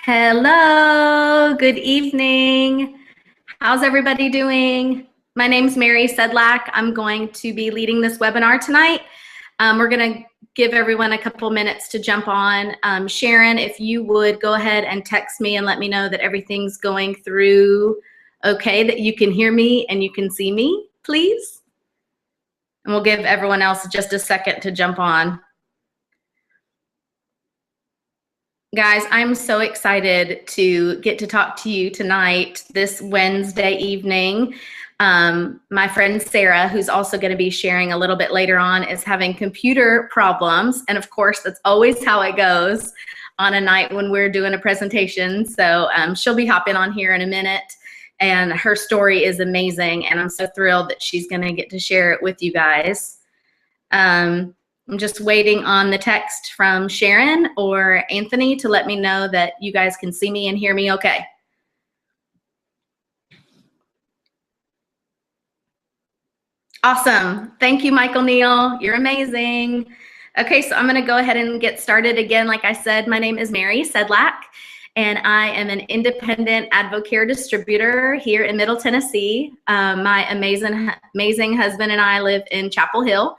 Hello, good evening. How's everybody doing? My name's Mary Sedlak. I'm going to be leading this webinar tonight. We're going to give everyone a couple minutes to jump on. Sharon, if you would go ahead and text me and let me know that everything's going through okay, that you can hear me and you can see me, please. And we'll give everyone else just a second to jump on. Guys, I'm so excited to get to talk to you tonight, this Wednesday evening. My friend Sarah, who's also going to be sharing a little bit later on, is having computer problems. And of course, that's always how it goes on a night when we're doing a presentation. So she'll be hopping on here in a minute. And her story is amazing. And I'm so thrilled that she's going to get to share it with you guys. I'm just waiting on the text from Sharon or Anthony to let me know that you guys can see me and hear me okay. Awesome. Thank you, Michael Neal. You're amazing. Okay, so I'm going to go ahead and get started again. Like I said, my name is Mary Sedlak, and I am an independent Advocare distributor here in Middle Tennessee. My amazing husband and I live in Chapel Hill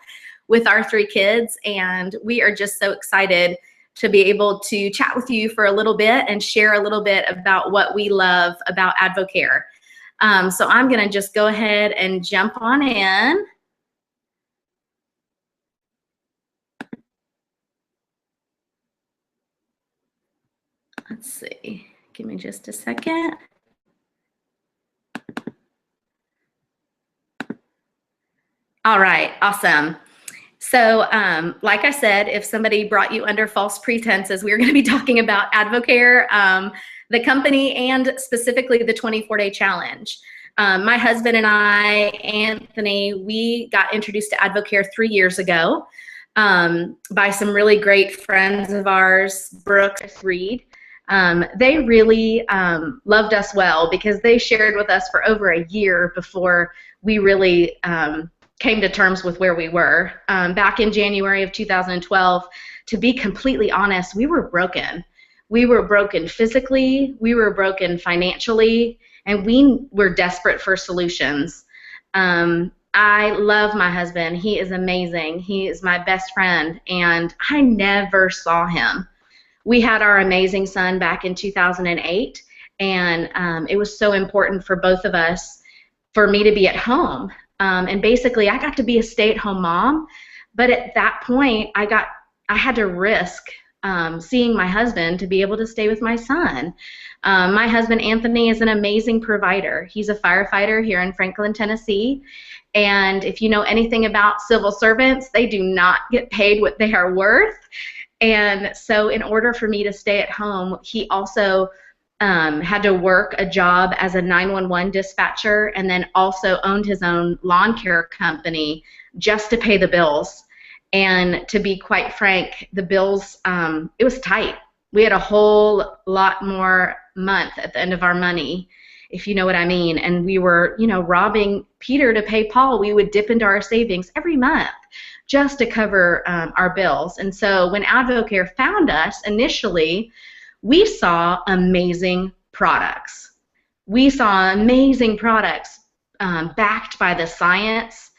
with our 3 kids, and we are just so excited to be able to chat with you for a little bit and share a little bit about what we love about Advocare. So I'm gonna just go ahead and jump on in. Let's see, give me just a second. All right, awesome. So like I said, if somebody brought you under false pretenses, we're going to be talking about Advocare, the company, and specifically the 24-day challenge. My husband and I, Anthony, we got introduced to Advocare 3 years ago by some really great friends of ours, Brooks Reed. They really loved us well because they shared with us for over a year before we really came to terms with where we were. Back in January of 2012, to be completely honest, we were broken. We were broken physically, we were broken financially, and we were desperate for solutions. I love my husband. He is amazing. He is my best friend, and I never saw him. We had our amazing son back in 2008, and it was so important for both of us for me to be at home. And basically, I got to be a stay-at-home mom, but at that point, I had to risk seeing my husband to be able to stay with my son. My husband, Anthony, is an amazing provider. He's a firefighter here in Franklin, Tennessee, and if you know anything about civil servants, they do not get paid what they are worth. And so in order for me to stay at home, he also had to work a job as a 911 dispatcher and then also owned his own lawn care company just to pay the bills. And to be quite frank, the bills, it was tight. We had a whole lot more month at the end of our money, if you know what I mean. And we were, robbing Peter to pay Paul. We would dip into our savings every month just to cover our bills. And so when Advocare found us initially, we saw amazing products. We saw amazing products backed by the science,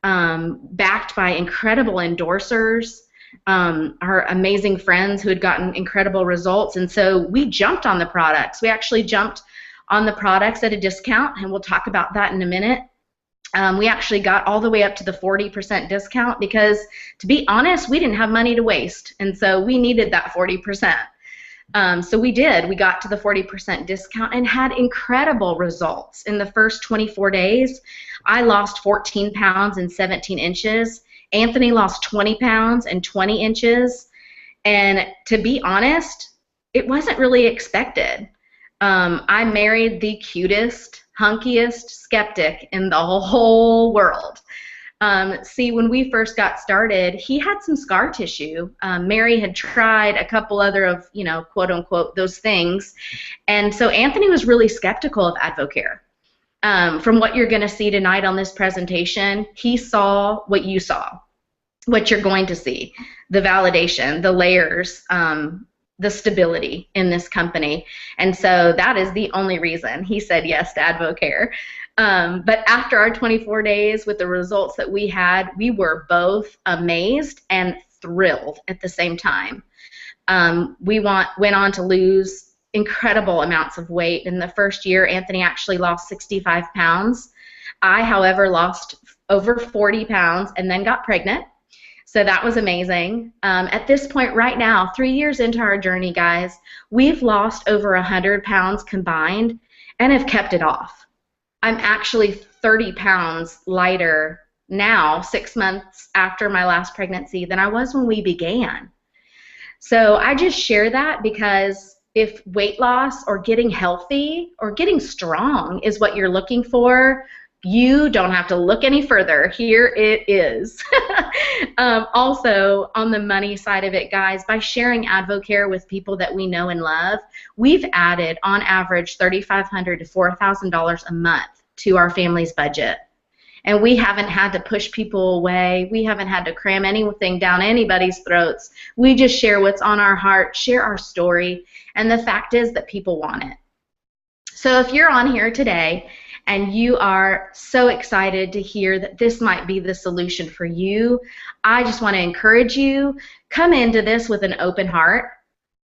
backed by incredible endorsers, our amazing friends who had gotten incredible results. And so we jumped on the products. We actually jumped on the products at a discount, and we'll talk about that in a minute. We actually got all the way up to the 40% discount because, to be honest, we didn't have money to waste, and so we needed that 40%. So we did. We got to the 40% discount and had incredible results. In the first 24 days, I lost 14 pounds and 17 inches. Anthony lost 20 pounds and 20 inches. And to be honest, it wasn't really expected. I married the cutest, hunkiest skeptic in the whole world. See, when we first got started, he had some scar tissue. Mary had tried a couple other of, quote unquote, those things. And so Anthony was really skeptical of Advocare. From what you're going to see tonight on this presentation, he saw what you saw, what you're going to see, the validation, the layers, the stability in this company. And so that is the only reason he said yes to Advocare. But after our 24 days with the results that we had, we were both amazed and thrilled at the same time. We went on to lose incredible amounts of weight. In the first year, Anthony actually lost 65 pounds. I, however, lost over 40 pounds and then got pregnant. So that was amazing. At this point right now, 3 years into our journey, guys, we've lost over 100 pounds combined and have kept it off. I'm actually 30 pounds lighter now, 6 months after my last pregnancy, than I was when we began. So I just share that because if weight loss or getting healthy or getting strong is what you're looking for, you don't have to look any further. Here it is. Also, on the money side of it, guys, by sharing Advocare with people that we know and love, we've added, on average, $3,500 to $4,000 a month to our family's budget. And we haven't had to push people away. We haven't had to cram anything down anybody's throats. We just share what's on our heart, share our story, and the fact is that people want it. So if you're on here today and you are so excited to hear that this might be the solution for you, I just want to encourage you, come into this with an open heart.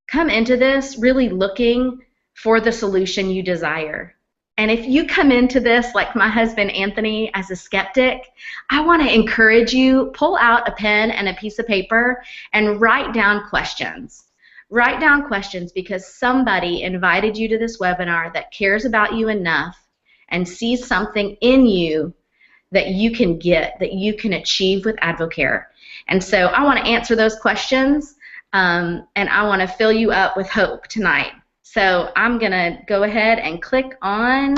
Come into this really looking for the solution you desire. And if you come into this like my husband Anthony as a skeptic, I want to encourage you, pull out a pen and a piece of paper and write down questions. Write down questions because somebody invited you to this webinar that cares about you enough and sees something in you that you can get, that you can achieve with Advocare. And so I want to answer those questions, and I want to fill you up with hope tonight. So I'm going to go ahead and click on,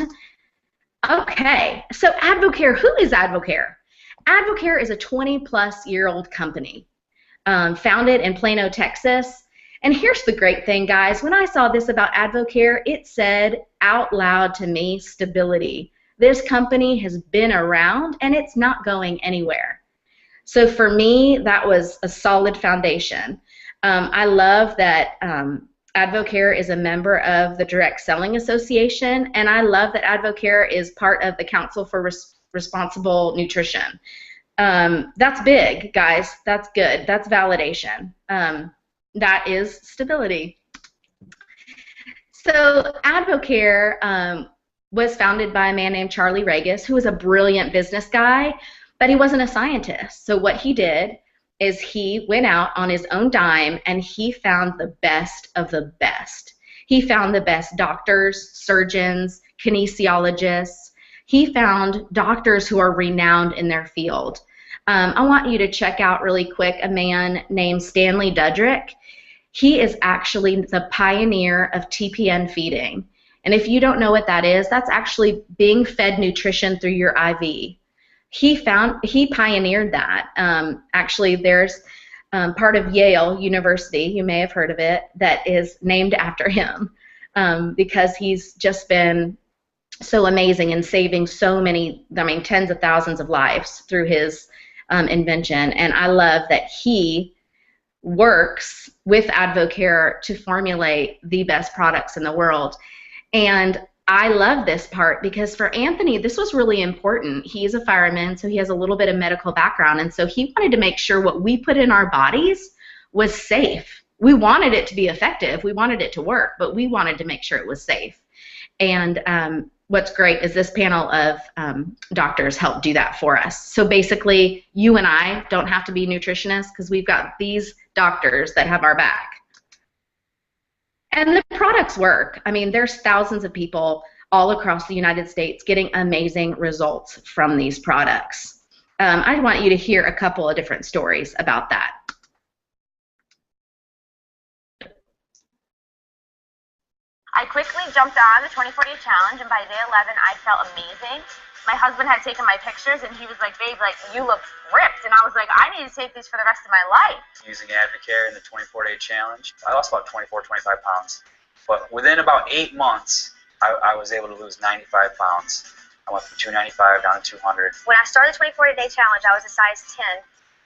okay, so Advocare, who is Advocare? Advocare is a 20-plus-year-old company founded in Plano, Texas. And here's the great thing, guys. When I saw this about Advocare, it said out loud to me, stability. This company has been around, and it's not going anywhere. So for me, that was a solid foundation. I love that Advocare is a member of the Direct Selling Association, and I love that Advocare is part of the Council for Responsible Nutrition. That's big, guys. That's good. That's validation. That is stability. So Advocare was founded by a man named Charlie Regis, who was a brilliant business guy, but he wasn't a scientist. So what he did is he went out on his own dime and he found the best of the best. He found the best doctors, surgeons, kinesiologists. He found doctors who are renowned in their field. I want you to check out really quick a man named Stanley Dudrick. He is actually the pioneer of TPN feeding. And if you don't know what that is, that's actually being fed nutrition through your IV. He pioneered that. Actually, there's part of Yale University, you may have heard of it, that is named after him because he's just been so amazing in saving so many, tens of thousands of lives through his invention. And I love that he works with Advocare to formulate the best products in the world. And I love this part because for Anthony, this was really important. He's a fireman, so he has a little bit of medical background, and so he wanted to make sure what we put in our bodies was safe. We wanted it to be effective. We wanted it to work, but we wanted to make sure it was safe. And what's great is this panel of doctors help do that for us. So basically, you and I don't have to be nutritionists because we've got these doctors that have our back. And the products work. There's thousands of people all across the United States getting amazing results from these products. I want you to hear a couple of different stories about that. I quickly jumped on the 24-day challenge, and by day 11, I felt amazing. My husband had taken my pictures, and he was like, babe, you look ripped. And I was like, I need to take these for the rest of my life. Using Advocare in the 24-day challenge, I lost about 24, 25 pounds. But within about 8 months, I was able to lose 95 pounds. I went from 295 down to 200. When I started the 24-day challenge, I was a size 10.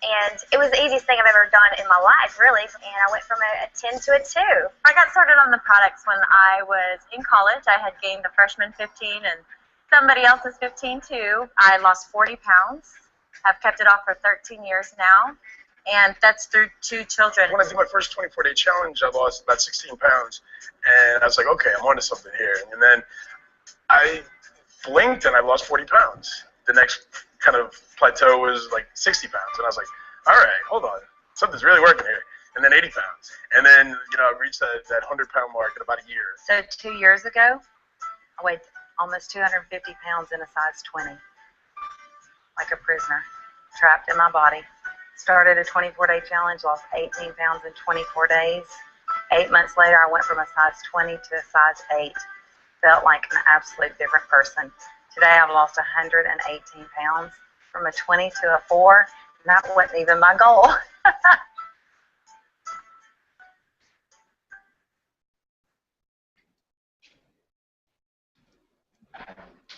And it was the easiest thing I've ever done in my life, really. And I went from a 10 to a 2. I got started on the products when I was in college. I had gained a freshman 15 and somebody else is 15 too. I lost 40 pounds. I've kept it off for 13 years now. And that's through 2 children. When I did my first 24-day challenge, I lost about 16 pounds. And I was like, okay, I'm onto something here. And then I blinked and I lost 40 pounds. The next kind of plateau was like 60 pounds. And I was like, all right, hold on. Something's really working here. And then 80 pounds. And then, I reached that 100-pound mark in about a year. So 2 years ago, I weighed almost 250 pounds in a size 20. Like a prisoner, trapped in my body. Started a 24-day challenge, lost 18 pounds in 24 days. 8 months later, I went from a size 20 to a size 8. Felt like an absolute different person. Today, I've lost 118 pounds from a 20 to a 4, and that wasn't even my goal.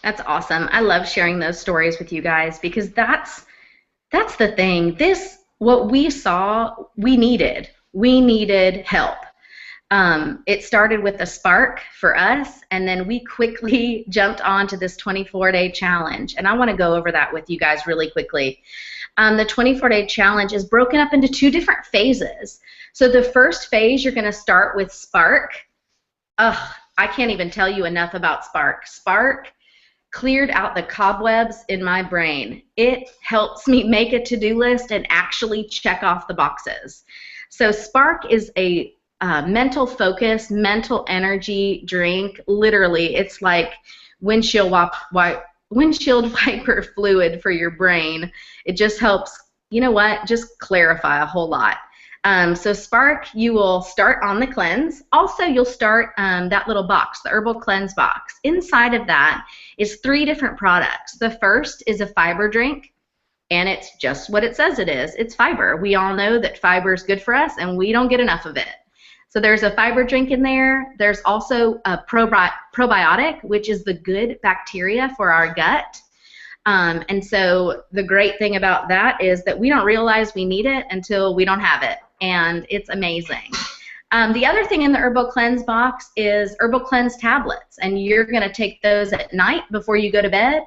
That's awesome. I love sharing those stories with you guys because that's the thing. What we saw, we needed. We needed help. It started with a spark for us, and then we quickly jumped onto this 24-day challenge. And I want to go over that with you guys really quickly. The 24-day challenge is broken up into 2 different phases. So the first phase, you're going to start with Spark. I can't even tell you enough about Spark. Spark cleared out the cobwebs in my brain. It helps me make a to-do list and actually check off the boxes. So Spark is a mental focus, mental energy drink. Literally, it's like windshield wiper fluid for your brain. It just helps, just clarify a whole lot. So Spark, you will start on the cleanse. Also, you'll start that little box, the Herbal Cleanse box. Inside of that is 3 different products. The first is a fiber drink, and it's just what it says it is. It's fiber. We all know that fiber is good for us, and we don't get enough of it. So there's a fiber drink in there. There's also a probiotic, which is the good bacteria for our gut. And so the great thing about that is that we don't realize we need it until we don't have it. And it's amazing. The other thing in the Herbal Cleanse box is Herbal Cleanse tablets, and you're going to take those at night before you go to bed,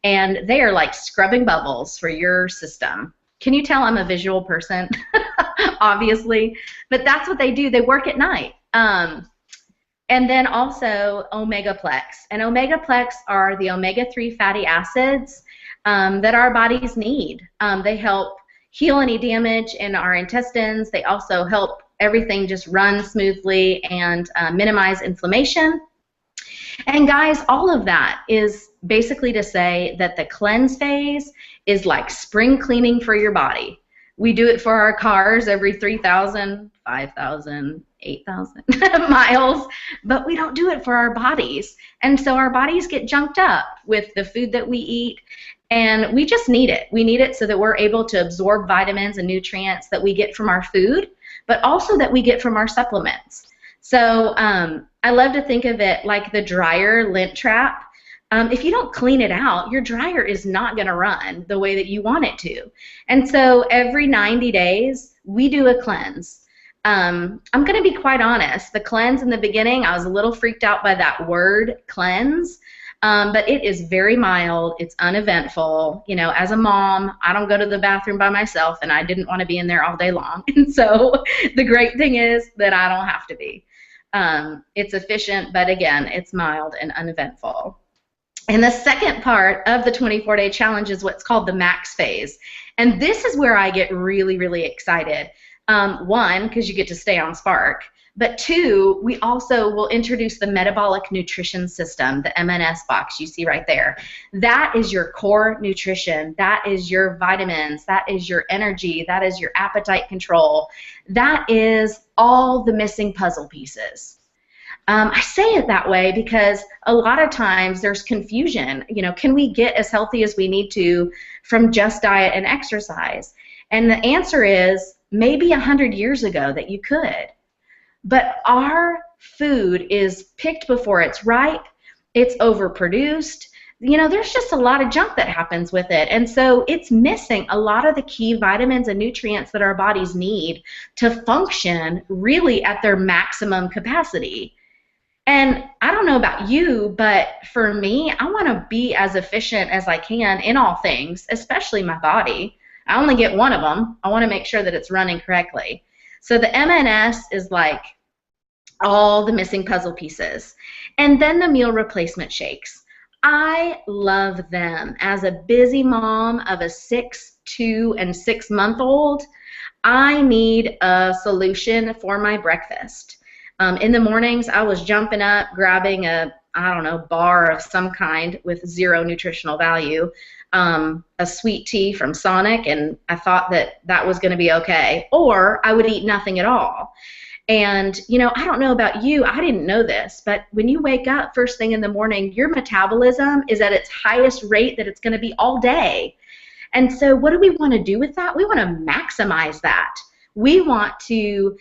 and they are like scrubbing bubbles for your system. Can you tell I'm a visual person? Obviously, but that's what they do. They work at night. And then also Omegaplex, and Omegaplex are the omega-3 fatty acids that our bodies need. They help heal any damage in our intestines. They also help everything just run smoothly and minimize inflammation. And guys, all of that is basically to say that the cleanse phase is like spring cleaning for your body. We do it for our cars every 3,000, 5,000, 8,000 miles, but we don't do it for our bodies. And so our bodies get junked up with the food that we eat, and we just need it. We need it so that we're able to absorb vitamins and nutrients that we get from our food, but also that we get from our supplements. So I love to think of it like the dryer lint trap. If you don't clean it out, your dryer is not going to run the way that you want it to. And so every 90 days, we do a cleanse. I'm going to be quite honest. The cleanse in the beginning, I was a little freaked out by that word, cleanse. But it is very mild. It's uneventful. You know, as a mom, I don't go to the bathroom by myself, and I didn't want to be in there all day long. And so the great thing is that I don't have to be. It's efficient, but again, it's mild and uneventful. And the second part of the 24-day challenge is what's called the max phase. And this is where I get really, really excited. One, because you get to stay on Spark. But 2, we also will introduce the metabolic nutrition system, the MNS box you see right there. That is your core nutrition. That is your vitamins. That is your energy. That is your appetite control. That is all the missing puzzle pieces. I say it that way because a lot of times there's confusion. You know, can we get as healthy as we need to from just diet and exercise? And the answer is maybe 100 years ago that you could. But our food is picked before it's ripe, it's overproduced, you know, there's just a lot of junk that happens with it. And so it's missing a lot of the key vitamins and nutrients that our bodies need to function really at their maximum capacity. And I don't know about you, but for me, I want to be as efficient as I can in all things, especially my body. I only get one of them. I want to make sure that it's running correctly. So the MNS is like all the missing puzzle pieces. And then the meal replacement shakes. I love them. As a busy mom of a 6, 2, and 6-month-old, I need a solution for my breakfast. In the mornings, I was jumping up, grabbing a, I don't know, bar of some kind with 0 nutritional value, a sweet tea from Sonic, and I thought that that was going to be okay. Or I would eat nothing at all. And, you know, I don't know about you, I didn't know this, but when you wake up first thing in the morning, your metabolism is at its highest rate that it's going to be all day. And so what do we want to do with that? We want to maximize that. We want to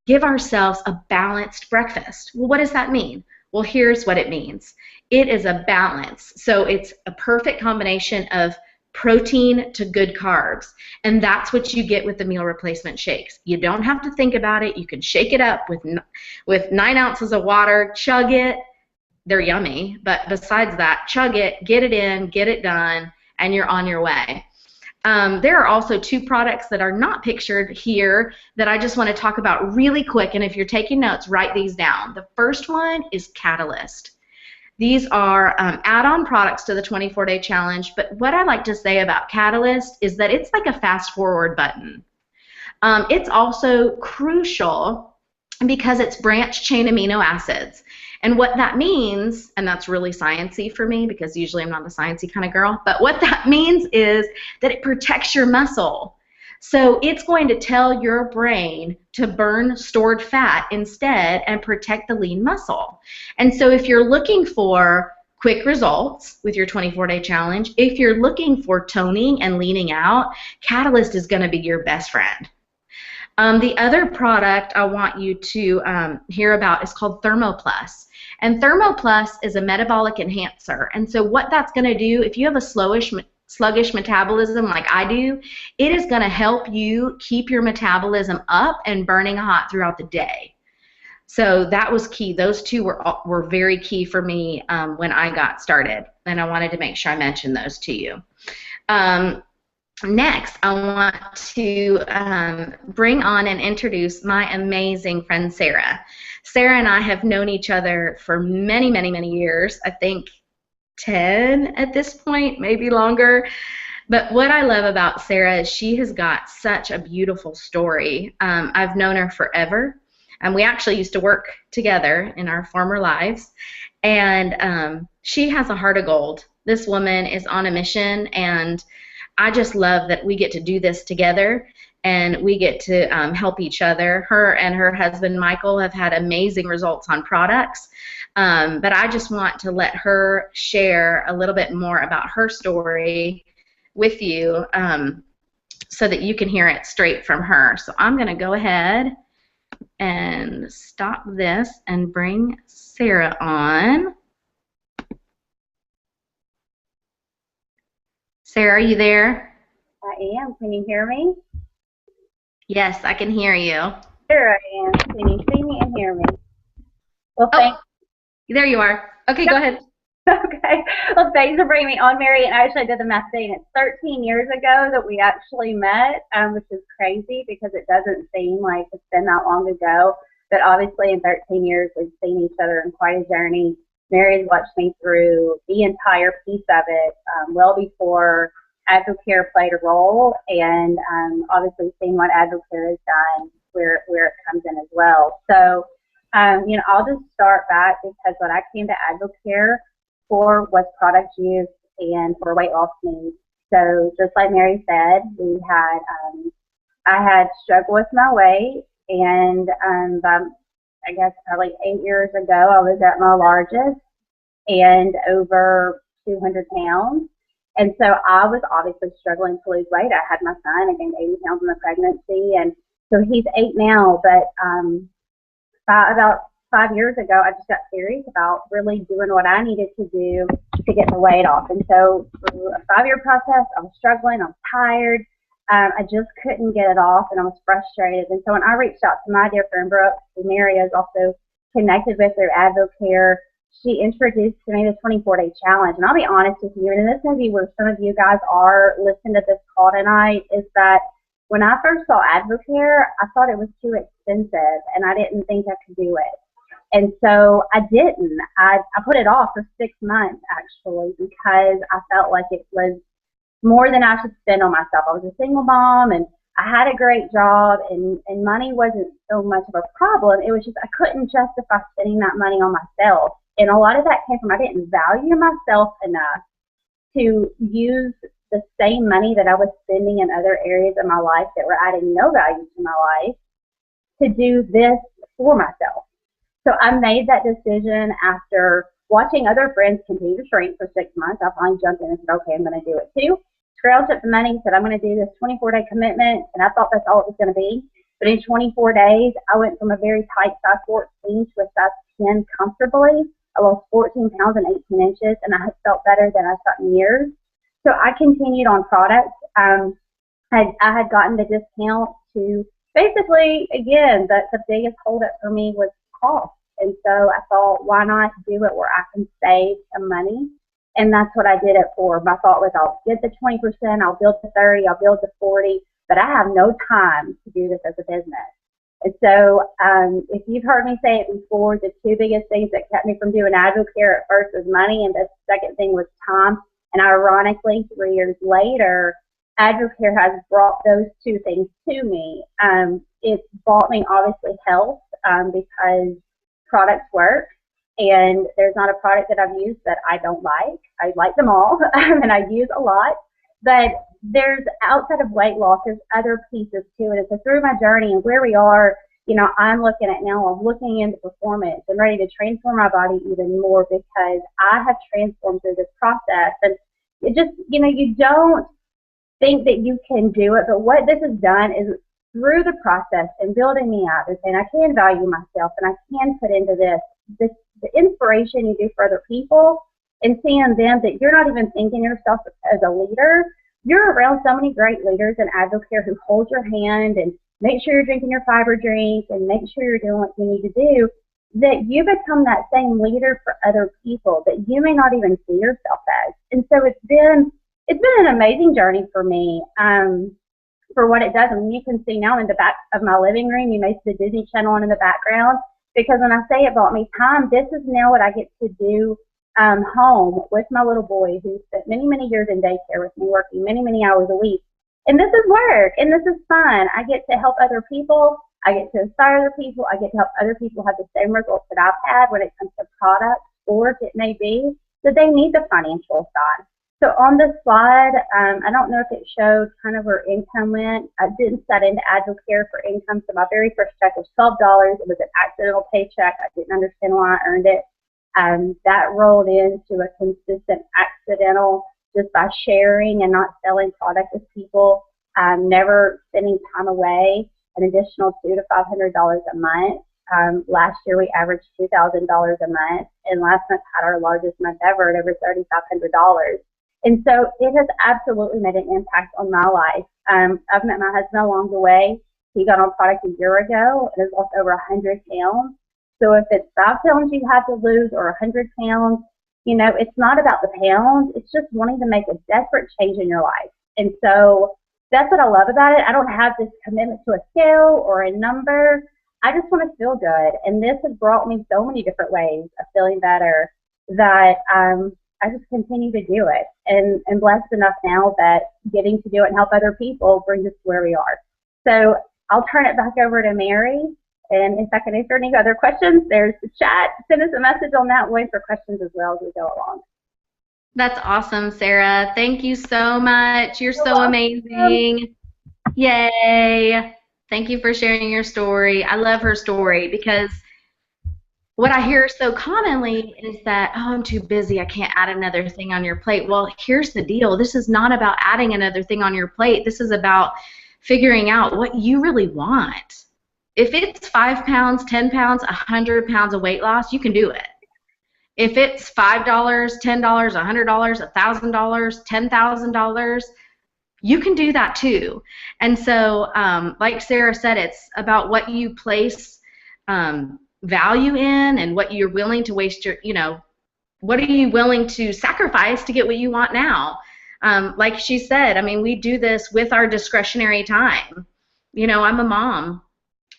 give ourselves a balanced breakfast. Well, what does that mean? Well, here's what it means. It is a balance. So it's a perfect combination of protein to good carbs. And that's what you get with the meal replacement shakes. You don't have to think about it. You can shake it up with 9 ounces of water, chug it. They're yummy. But besides that, chug it, get it in, get it done, and you're on your way. There are also 2 products that are not pictured here that I just want to talk about really quick, and if you're taking notes, write these down. The first one is Catalyst. These are add-on products to the 24-day challenge, but what I like to say about Catalyst is that it's like a fast-forward button. It's also crucial because it's branched-chain amino acids. And what that means, and that's really sciencey for me because usually I'm not a sciencey kind of girl, but what that means is that it protects your muscle. So it's going to tell your brain to burn stored fat instead and protect the lean muscle. And so if you're looking for quick results with your 24-day challenge, if you're looking for toning and leaning out, Catalyst is going to be your best friend. The other product I want you to hear about is called ThermoPlus. And ThermoPlus is a metabolic enhancer. And so what that's going to do, if you have a sluggish metabolism like I do, it is going to help you keep your metabolism up and burning hot throughout the day. So that was key. Those 2 were very key for me when I got started. And I wanted to make sure I mentioned those to you. Next, I want to bring on and introduce my amazing friend Sarah. Sarah and I have known each other for many, many, many years. I think 10 at this point, maybe longer. But what I love about Sarah is she has got such a beautiful story. I've known her forever. We actually used to work together in our former lives. And she has a heart of gold. This woman is on a mission, and I just love that we get to do this together and we get to help each other. Her and her husband, Michael, have had amazing results on products, but I just want to let her share a little bit more about her story with you so that you can hear it straight from her. So I'm going to go ahead and stop this and bring Sarah on. Sarah, are you there? I am. Can you hear me? Yes, I can hear you. There I am. Can you see me and hear me? Well, thanks. There you are. Okay, go ahead. Okay. Well, thanks for bringing me on, Mary. And I actually did the math thing. It's 13 years ago that we actually met, which is crazy because it doesn't seem like it's been that long ago. But obviously, in 13 years, we've seen each other in quite a journey. Mary's watched me through the entire piece of it, well before Advocare played a role, and obviously seeing what Advocare has done, where it comes in as well. So, you know, I'll just start back because what I came to Advocare for was product use and for weight loss needs. So, just like Mary said, we had I had struggled with my weight, and I guess probably 8 years ago, I was at my largest and over 200 pounds. And so I was obviously struggling to lose weight. I had my son, I gained 80 pounds in the pregnancy, and so he's 8 now. But about 5 years ago, I just got serious about really doing what I needed to do to get the weight off. And so through a 5-year process, I was struggling, I was tired, I just couldn't get it off, and I was frustrated. And so when I reached out to my dear friend Brooke, who Mary is also connected with through Advocare, she introduced to me the 24-day challenge. And I'll be honest with you, and this may be where some of you guys are listening to this call tonight, is that when I first saw Advocare, I thought it was too expensive, and I didn't think I could do it. And so I didn't. I put it off for 6 months, actually, because I felt like it was more than I should spend on myself. I was a single mom, and I had a great job, and money wasn't so much of a problem. It was just I couldn't justify spending that money on myself. And a lot of that came from I didn't value myself enough to use the same money that I was spending in other areas of my life that were adding no value to my life to do this for myself. So I made that decision after watching other friends continue to shrink for 6 months. I finally jumped in and said, okay, I'm going to do it too. Scrounged up the money, said I'm going to do this 24-day commitment, and I thought that's all it was going to be. But in 24 days, I went from a very tight size 14 to a size 10 comfortably. I lost 14 pounds and 18 inches, and I had felt better than I felt in years. So I continued on products. I had gotten the discount to basically, again, the biggest holdup for me was cost. And so I thought, why not do it where I can save some money? And that's what I did it for. My thought was, I'll get the 20%, I'll build to 30, I'll build to 40, but I have no time to do this as a business. And so if you've heard me say it before, the 2 biggest things that kept me from doing Advocare at first was money, and the second thing was time. And ironically, 3 years later, Advocare has brought those 2 things to me. It's brought me, obviously, health because products work, and there's not a product that I've used that I don't like. I like them all, and I use a lot. But there's, outside of weight loss, there's other pieces to it. And so through my journey and where we are, I'm looking at now, I'm looking into performance and ready to transform my body even more because I have transformed through this process. And it just, you don't think that you can do it, but what this has done is through the process and building me up and saying I can value myself and I can put into this the inspiration you do for other people and seeing them that you're not even thinking yourself as a leader. You're around so many great leaders in Advocare who hold your hand and make sure you're drinking your fiber drink and make sure you're doing what you need to do, that you become that same leader for other people that you may not even see yourself as. And so it's been an amazing journey for me for what it does. And you can see now in the back of my living room, you may see the Disney Channel on in the background, because when I say it bought me time, this is now what I get to do home with my little boy who spent many, many years in daycare with me, working many, many hours a week. And this is work, and this is fun. I get to help other people. I get to inspire other people. I get to help other people have the same results that I've had when it comes to products, or if it may be that they need the financial side. So on this slide, I don't know if it showed kind of where income went. I didn't set into Advocare for income, so my very first check was $12. It was an accidental paycheck. I didn't understand why I earned it. That rolled into a consistent accidental just by sharing and not selling product with people, never spending time away, an additional $200 to $500 a month. Last year we averaged $2,000 a month, and last month had our largest month ever at over $3,500. And so it has absolutely made an impact on my life. I've met my husband along the way. He got on product a year ago and has lost over 100 pounds. So if it's 5 pounds you have to lose or 100 pounds, it's not about the pounds. It's just wanting to make a desperate change in your life. And so that's what I love about it. I don't have this commitment to a scale or a number. I just want to feel good. And this has brought me so many different ways of feeling better that I just continue to do it. And I'm blessed enough now that getting to do it and help other people brings us to where we are. So I'll turn it back over to Mary. And if I can answer any other questions, there's the chat. Send us a message on that way for questions as well as we go along. That's awesome, Sarah. Thank you so much. You're so amazing. Yay. Thank you for sharing your story. I love her story because what I hear so commonly is that, oh, I'm too busy. I can't add another thing on your plate. Well, here's the deal. This is not about adding another thing on your plate. This is about figuring out what you really want. if it's 5 pounds, 10 pounds, 100 pounds of weight loss, you can do it. If it's $5, $10, $100, $1,000, $10,000, you can do that too. And so, like Sarah said, it's about what you place value in and what you're willing to waste your, what are you willing to sacrifice to get what you want now? Like she said, I mean, we do this with our discretionary time. I'm a mom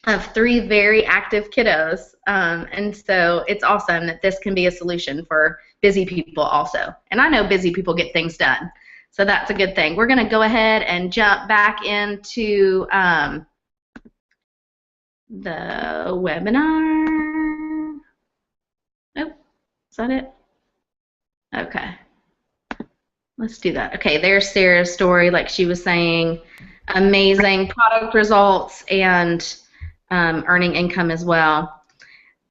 of 3 very active kiddos, and so it's awesome that this can be a solution for busy people also. And I know busy people get things done, so that's a good thing. We're going to go ahead and jump back into the webinar. Oh, is that it? Okay. Let's do that. Okay, there's Sarah's story, like she was saying. Amazing product results and earning income as well.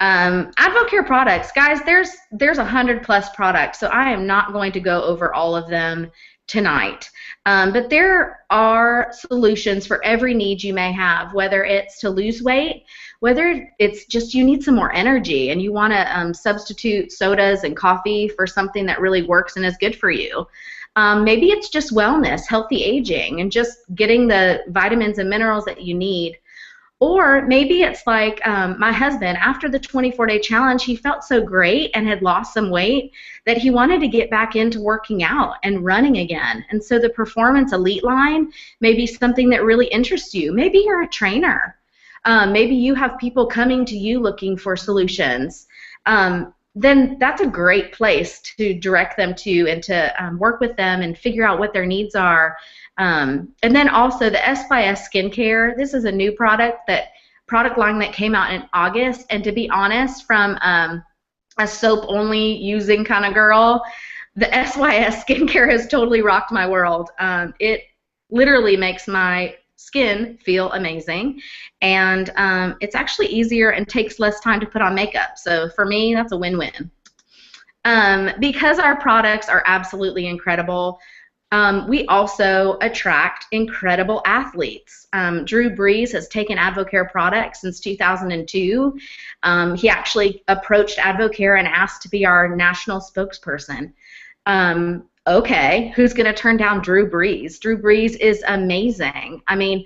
Advocare products, guys, there's 100+ products, so I am not going to go over all of them tonight. But there are solutions for every need you may have, whether it's to lose weight, whether it's just you need some more energy and you want to substitute sodas and coffee for something that really works and is good for you. Maybe it's just wellness, healthy aging, and just getting the vitamins and minerals that you need. Or maybe it's like my husband, after the 24-day challenge, he felt so great and had lost some weight that he wanted to get back into working out and running again. And so the Performance Elite line may be something that really interests you. Maybe you're a trainer. Maybe you have people coming to you looking for solutions. Then that's a great place to direct them to and to work with them and figure out what their needs are. And then also the S skincare. This is a new product line that came out in August. And to be honest, from a soap-only using kind of girl, the SYS skincare has totally rocked my world. It literally makes my skin feel amazing, and it's actually easier and takes less time to put on makeup. So for me, that's a win-win. Because our products are absolutely incredible, we also attract incredible athletes. Drew Brees has taken Advocare products since 2002. He actually approached Advocare and asked to be our national spokesperson. Okay, who's going to turn down Drew Brees? Drew Brees is amazing. I mean,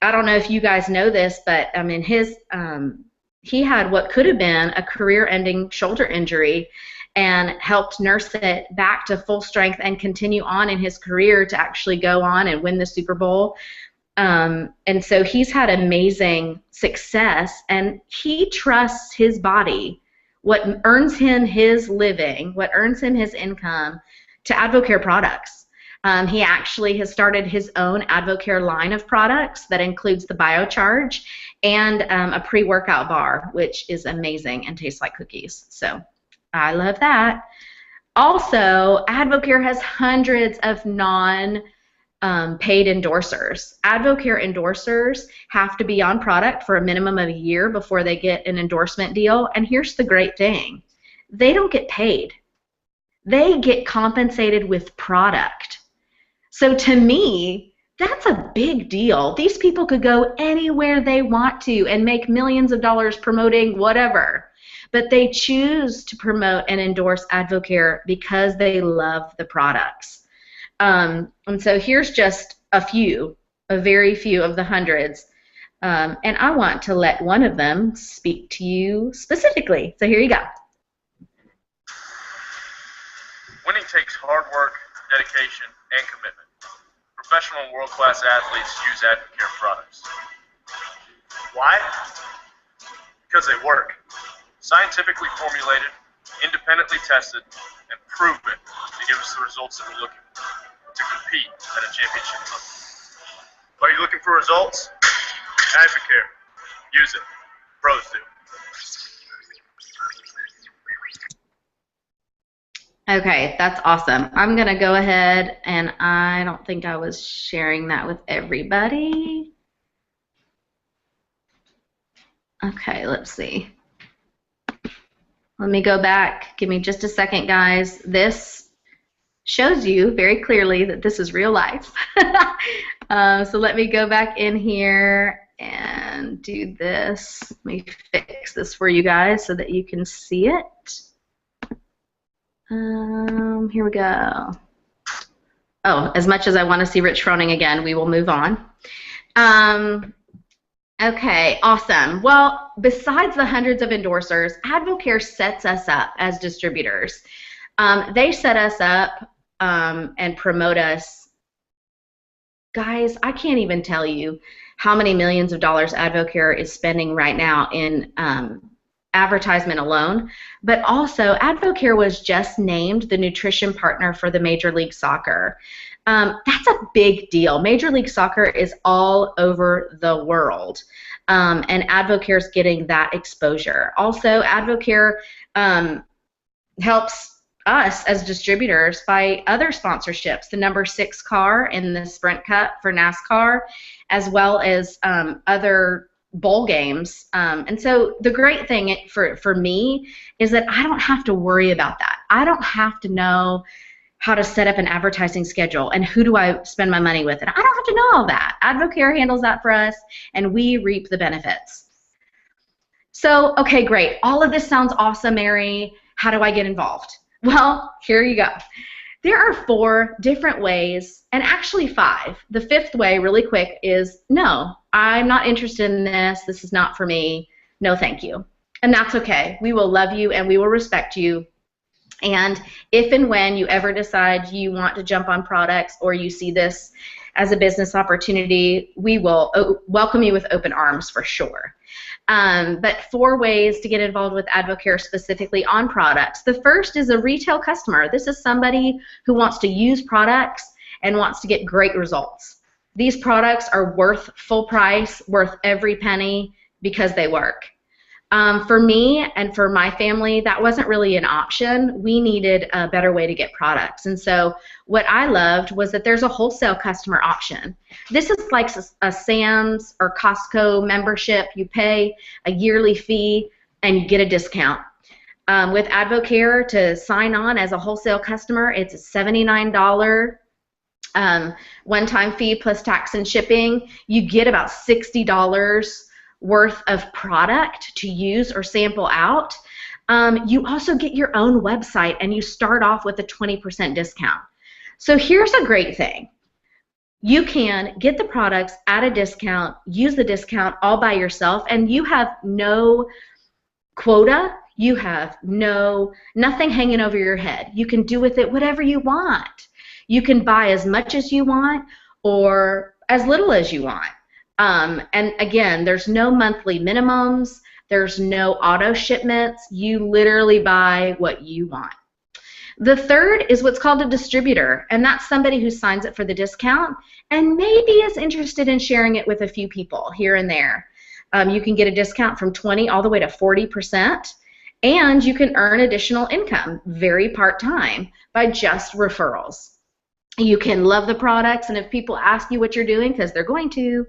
I don't know if you guys know this, but I mean, he had what could have been a career-ending shoulder injury and helped nurse it back to full strength and continue on in his career to actually go on and win the Super Bowl. And so he's had amazing success, and he trusts his body, what earns him his living, what earns him his income, to Advocare products. He actually has started his own Advocare line of products that includes the BioCharge and a pre-workout bar, which is amazing and tastes like cookies. So I love that. Also, Advocare has hundreds of non-paid endorsers. Advocare endorsers have to be on product for a minimum of a year before they get an endorsement deal. And here's the great thing. They don't get paid. They get compensated with product. So to me, that's a big deal. These people could go anywhere they want to and make millions of dollars promoting whatever. But they choose to promote and endorse Advocare because they love the products. And so here's just a very few of the hundreds. And I want to let one of them speak to you specifically. So here you go. Winning takes hard work, dedication, and commitment. Professional and world-class athletes use Advocare products. Why? Because they work. Scientifically formulated, independently tested, and proven to give us the results that we're looking for to compete at a championship level. Are you looking for results? Advocare. Use it. Pros do. Okay, that's awesome. I'm going to go ahead, and I don't think I was sharing that with everybody. Okay, let's see. Let me go back. Give me just a second, guys. This shows you very clearly that this is real life. So let me go back in here and and do this. Let me fix this for you guys so that you can see it. Here we go. Oh, as much as I want to see Rich Froning again, we will move on. Okay, awesome. Well, besides the hundreds of endorsers, Advocare sets us up as distributors. They set us up and promote us. Guys, I can't even tell you how many millions of dollars Advocare is spending right now in advertisement alone, but also Advocare was just named the nutrition partner for the Major League Soccer. That's a big deal. Major League Soccer is all over the world, and Advocare is getting that exposure. Also, Advocare helps us as distributors by other sponsorships, the number 6 car in the Sprint Cup for NASCAR, as well as other bowl games. And so the great thing for me is that I don't have to worry about that. I don't have to know how to set up an advertising schedule and who do I spend my money with. And I don't have to know all that. Advocare handles that for us, and we reap the benefits. So, okay, great. All of this sounds awesome, Mary. How do I get involved? Well, here you go. There are 4 different ways, and actually 5. The 5th way, really quick, is no, I'm not interested in this. This is not for me. No, thank you. And that's okay. We will love you and we will respect you. And if and when you ever decide you want to jump on products or you see this as a business opportunity, we will welcome you with open arms for sure. But 4 ways to get involved with Advocare specifically on products. The first is a retail customer. This is somebody who wants to use products and wants to get great results. These products are worth full price, worth every penny because they work. For me and for my family, that wasn't really an option. We needed a better way to get products. And so what I loved was that there's a wholesale customer option. This is like a Sam's or Costco membership. You pay a yearly fee and you get a discount. With Advocare, to sign on as a wholesale customer, it's a $79 one-time fee plus tax and shipping. You get about $60 worth of product to use or sample out. You also get your own website, and you start off with a 20% discount. So here's a great thing. You can get the products at a discount, use the discount all by yourself, and you have no quota. You have nothing hanging over your head. You can do with it whatever you want. You can buy as much as you want or as little as you want. And again, there's no monthly minimums, there's no auto shipments, you literally buy what you want. The third is what's called a distributor, and that's somebody who signs up for the discount and maybe is interested in sharing it with a few people here and there. You can get a discount from 20 all the way to 40%, and you can earn additional income, very part-time, by just referrals. You can love the products, and if people ask you what you're doing, because they're going to,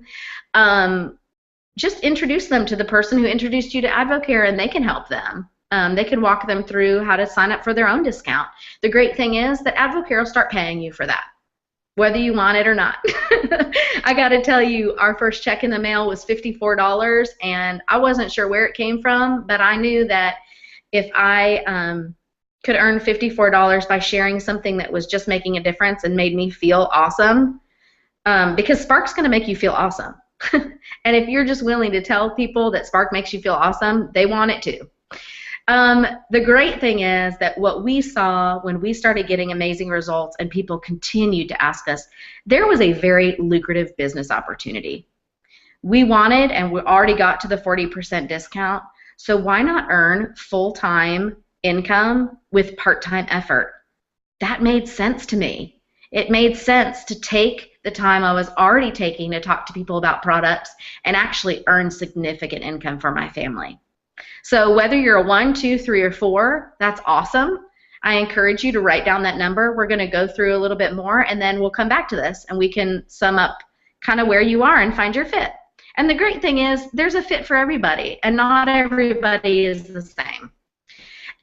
just introduce them to the person who introduced you to Advocare, and they can help them. They can walk them through how to sign up for their own discount. The great thing is that Advocare will start paying you for that, whether you want it or not. I got to tell you, our first check in the mail was $54, and I wasn't sure where it came from, but I knew that if I could earn $54 by sharing something that was just making a difference and made me feel awesome, because Spark's going to make you feel awesome. And if you're just willing to tell people that Spark makes you feel awesome, they want it too. The great thing is that what we saw when we started getting amazing results and people continued to ask us, there was a very lucrative business opportunity. We wanted, and we already got to the 40% discount, so why not earn full-time income with part-time effort? That made sense to me. It made sense to take the time I was already taking to talk to people about products and actually earn significant income for my family. So whether you're a 1, 2, 3, or 4, that's awesome. I encourage you to write down that number. We're going to go through a little bit more, and then we'll come back to this, and we can sum up kind of where you are and find your fit. And the great thing is there's a fit for everybody, and not everybody is the same.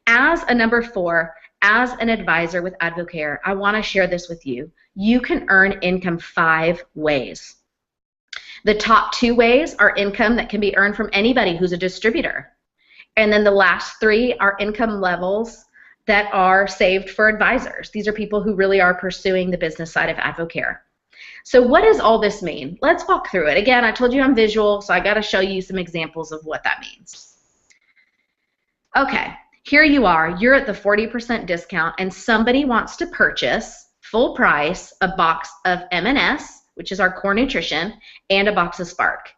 As a number 4, as an advisor with Advocare, I want to share this with you. You can earn income 5 ways. The top 2 ways are income that can be earned from anybody who's a distributor. And then the last 3 are income levels that are saved for advisors. These are people who really are pursuing the business side of Advocare. So what does all this mean? Let's walk through it. Again, I told you I'm visual, so I got to show you some examples of what that means. Okay, here you are. You're at the 40% discount, and somebody wants to purchase full price a box of M&S, which is our core nutrition, and a box of Spark.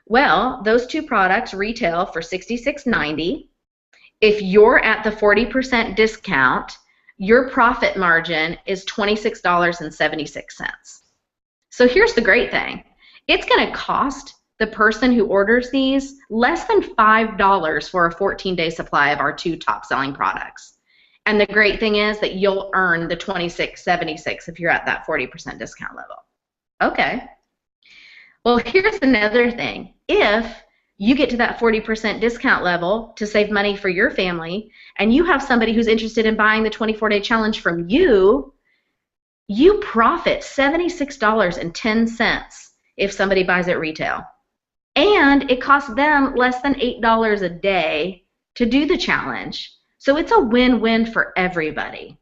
Well, those 2 products retail for $66.90. If you're at the 40% discount, your profit margin is $26.76. So here's the great thing. It's going to cost the person who orders these less than $5 for a 14-day supply of our 2 top-selling products. And the great thing is that you'll earn the $26.76 if you're at that 40% discount level. Okay. Well, here's another thing. If you get to that 40% discount level to save money for your family, and you have somebody who's interested in buying the 24-day challenge from you, you profit $76.10 if somebody buys at retail. And it costs them less than $8 a day to do the challenge. So it's a win-win for everybody.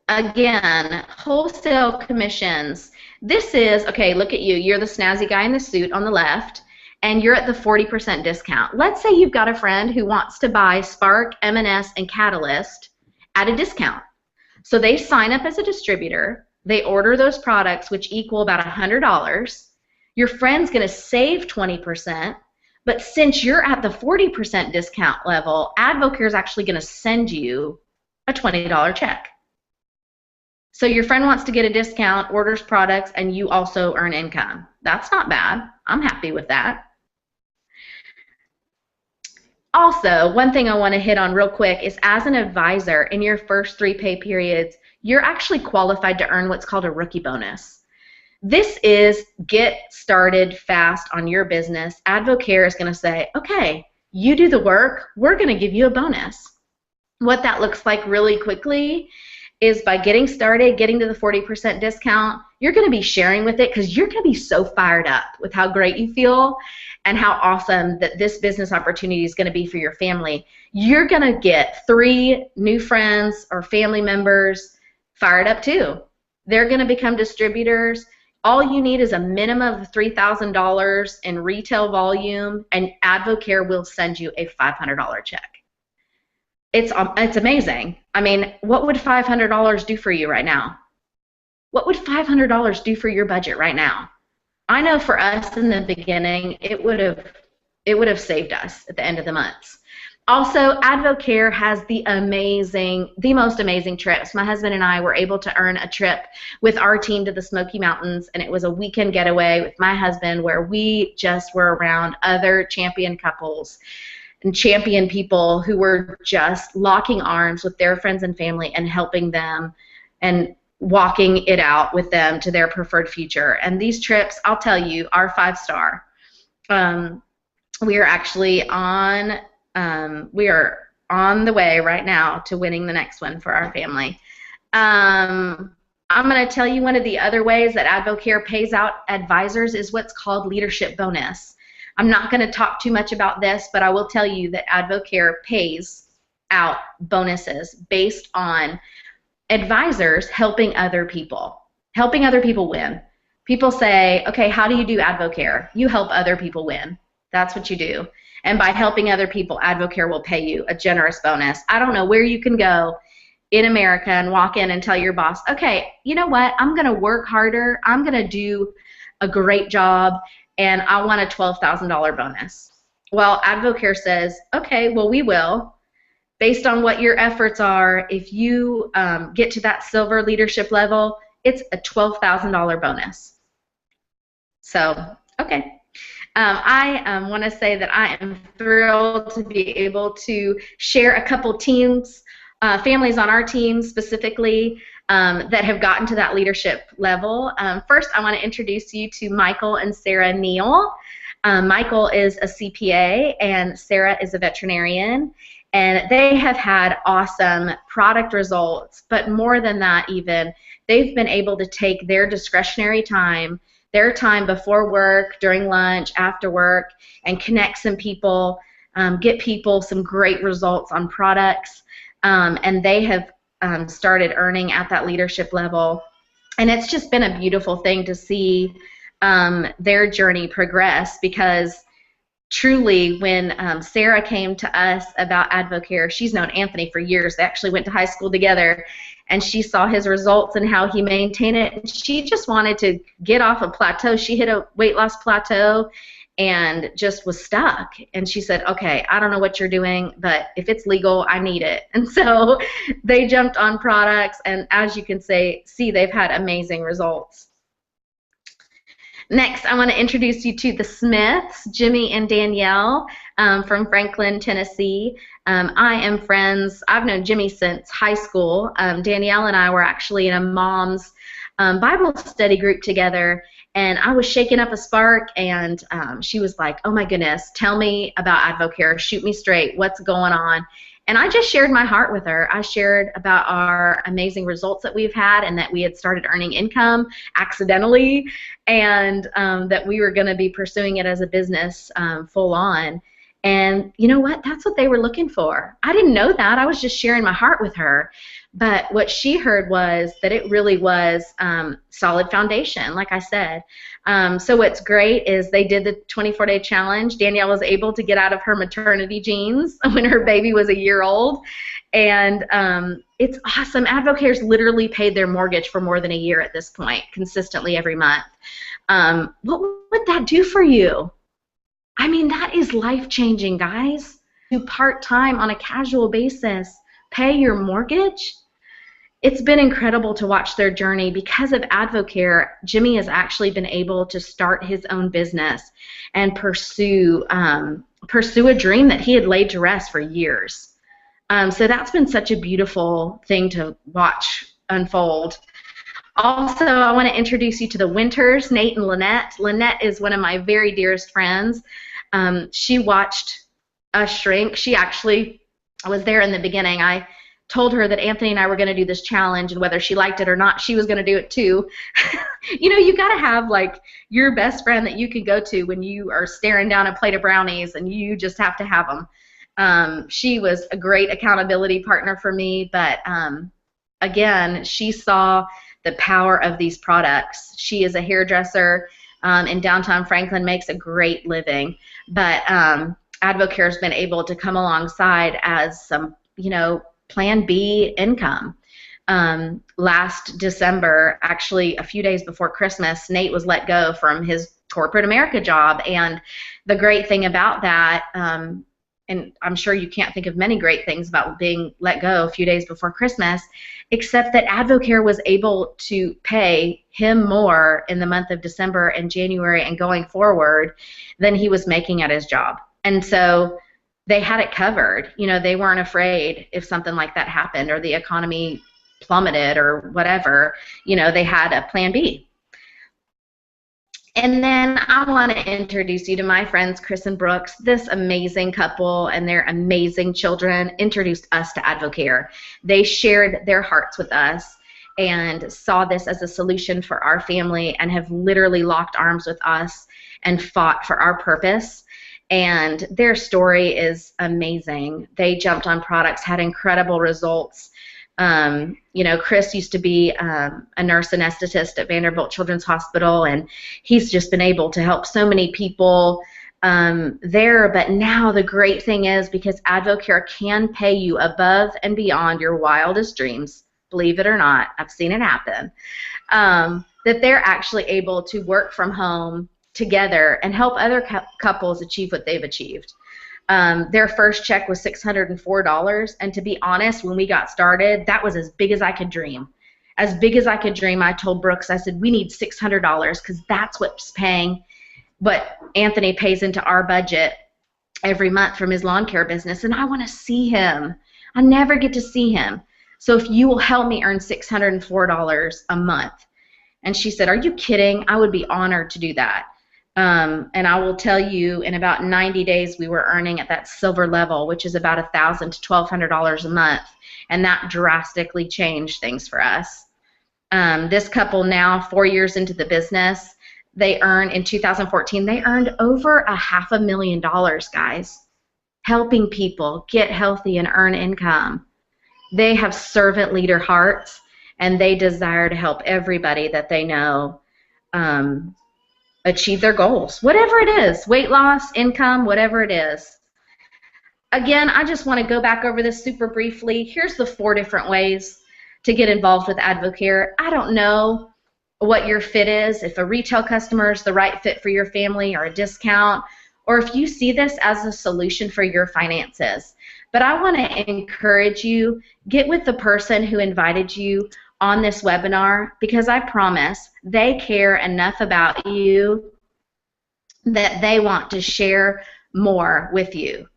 Again, wholesale commissions. This is, okay, look at you. You're the snazzy guy in the suit on the left, and you're at the 40% discount. Let's say you've got a friend who wants to buy Spark, M&S, and Catalyst at a discount. So they sign up as a distributor. They order those products, which equal about $100. Your friend's going to save 20%, but since you're at the 40% discount level, Advocare is actually going to send you a $20 check. So your friend wants to get a discount, orders products, and you also earn income. That's not bad. I'm happy with that. Also, one thing I want to hit on real quick is as an advisor, in your first 3 pay periods, you're actually qualified to earn what's called a rookie bonus. This is get started fast on your business. Advocare is going to say, okay, you do the work, we're going to give you a bonus. What that looks like really quickly is by getting started, getting to the 40% discount, you're going to be sharing with it because you're going to be so fired up with how great you feel and how awesome that this business opportunity is going to be for your family. You're going to get 3 new friends or family members fired up too. They're going to become distributors. All you need is a minimum of $3,000 in retail volume, and Advocare will send you a $500 check. It's amazing. I mean, what would $500 do for you right now? What would $500 do for your budget right now? I know for us in the beginning, it would have saved us at the end of the months. Also, Advocare has the most amazing trips. My husband and I were able to earn a trip with our team to the Smoky Mountains, and it was a weekend getaway with my husband where we just were around other champion couples and champion people who were just locking arms with their friends and family and helping them and walking it out with them to their preferred future. And these trips, I'll tell you, are 5-star. We are actually on the way right now to winning the next one for our family. I'm going to tell you one of the other ways that Advocare pays out advisors is what's called leadership bonus. I'm not going to talk too much about this, but I will tell you that Advocare pays out bonuses based on advisors helping other people win. People say, okay, how do you do Advocare? You help other people win. That's what you do. And by helping other people, Advocare will pay you a generous bonus. I don't know where you can go in America and walk in and tell your boss, okay, you know what? I'm going to work harder. I'm going to do a great job, and I want a $12,000 bonus. Well, Advocare says, okay, well, we will. Based on what your efforts are, if you get to that silver leadership level, it's a $12,000 bonus. So, okay. I want to say that I am thrilled to be able to share a couple teams, families on our team specifically, that have gotten to that leadership level. First, I want to introduce you to Michael and Sarah Neal. Michael is a CPA and Sarah is a veterinarian, and they have had awesome product results, but more than that even, they've been able to take their discretionary time, their time before work, during lunch, after work, and connect some people, get people some great results on products, and they have started earning at that leadership level. And it's just been a beautiful thing to see their journey progress, because truly, when Sarah came to us about Advocare, she's known Anthony for years. They actually went to high school together, and she saw his results and how he maintained it. And she just wanted to get off a plateau. She hit a weight loss plateau and just was stuck. And she said, okay, I don't know what you're doing, but if it's legal, I need it. And so they jumped on products, and as you can see, they've had amazing results. Next, I want to introduce you to the Smiths, Jimmy and Danielle from Franklin, Tennessee. I am friends. I've known Jimmy since high school. Danielle and I were actually in a mom's Bible study group together, and I was shaking up a spark, and she was like, oh my goodness, tell me about Advocare, shoot me straight, what's going on? And I just shared my heart with her. I shared about our amazing results that we've had, and that we had started earning income accidentally, and that we were going to be pursuing it as a business full on. And you know what? That's what they were looking for. I didn't know that. I was just sharing my heart with her. But what she heard was that it really was solid foundation, like I said. So what's great is they did the 24-day challenge. Danielle was able to get out of her maternity jeans when her baby was a year old. And it's awesome. Advocare's literally paid their mortgage for more than a year at this point, consistently every month. What would that do for you? I mean, that is life-changing, guys. Do part-time on a casual basis, pay your mortgage. It's been incredible to watch their journey. Because of Advocare, Jimmy has actually been able to start his own business and pursue a dream that he had laid to rest for years. So that's been such a beautiful thing to watch unfold. Also, I want to introduce you to the Winters, Nate and Lynette. Lynette is one of my very dearest friends. She watched us shrink. She actually was there in the beginning. I told her that Anthony and I were going to do this challenge, and whether she liked it or not, she was going to do it too. You know, you got to have like your best friend that you can go to when you are staring down a plate of brownies and you just have to have them. She was a great accountability partner for me, but again, she saw the power of these products. She is a hairdresser in downtown Franklin, makes a great living, but Advocare has been able to come alongside as some, you know, Plan B income. Last December, actually a few days before Christmas, Nate was let go from his corporate America job, and the great thing about that, and I'm sure you can't think of many great things about being let go a few days before Christmas, except that Advocare was able to pay him more in the month of December and January and going forward than he was making at his job. And so they had it covered. You know, they weren't afraid if something like that happened or the economy plummeted or whatever. You know, they had a plan B. And then I want to introduce you to my friends, Chris and Brooks. This amazing couple and their amazing children introduced us to Advocare. They shared their hearts with us and saw this as a solution for our family and have literally locked arms with us and fought for our purpose. And their story is amazing. They jumped on products, had incredible results. You know, Chris used to be a nurse anesthetist at Vanderbilt Children's Hospital, and he's just been able to help so many people there. But now the great thing is, because Advocare can pay you above and beyond your wildest dreams, believe it or not, I've seen it happen, that they're actually able to work from home together and help other couples achieve what they've achieved. Their first check was $604, and to be honest, when we got started, that was as big as I could dream. As big as I could dream. I told Brooks, I said, we need $600 because that's what's paying, what Anthony pays into our budget every month from his lawn care business, and I want to see him. I never get to see him. So if you will help me earn $604 a month. And she said, are you kidding? I would be honored to do that. And I will tell you, in about 90 days, we were earning at that silver level, which is about $1,000 to $1,200 a month, and that drastically changed things for us. This couple now, 4 years into the business, they earn in 2014, they earned over $500,000, guys, helping people get healthy and earn income. They have servant leader hearts, and they desire to help everybody that they know achieve their goals, whatever it is, weight loss, income, whatever it is. Again, I just want to go back over this super briefly. Here's the 4 different ways to get involved with Advocare. I don't know what your fit is, if a retail customer is the right fit for your family or a discount, or if you see this as a solution for your finances. But I want to encourage you, get with the person who invited you on this webinar, because I promise they care enough about you that they want to share more with you.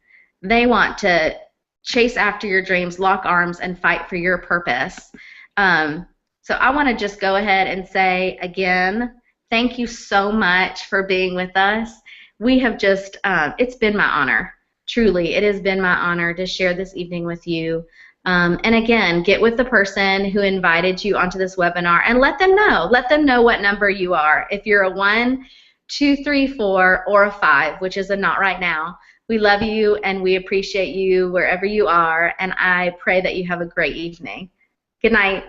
They want to chase after your dreams, lock arms, and fight for your purpose. So I want to just go ahead and say again, thank you so much for being with us. We have just, it's been my honor. Truly, it has been my honor to share this evening with you. And again, get with the person who invited you onto this webinar and let them know. Let them know what number you are. If you're a 1, 2, 3, 4, or a 5, which is a not right now, we love you and we appreciate you wherever you are, and I pray that you have a great evening. Good night.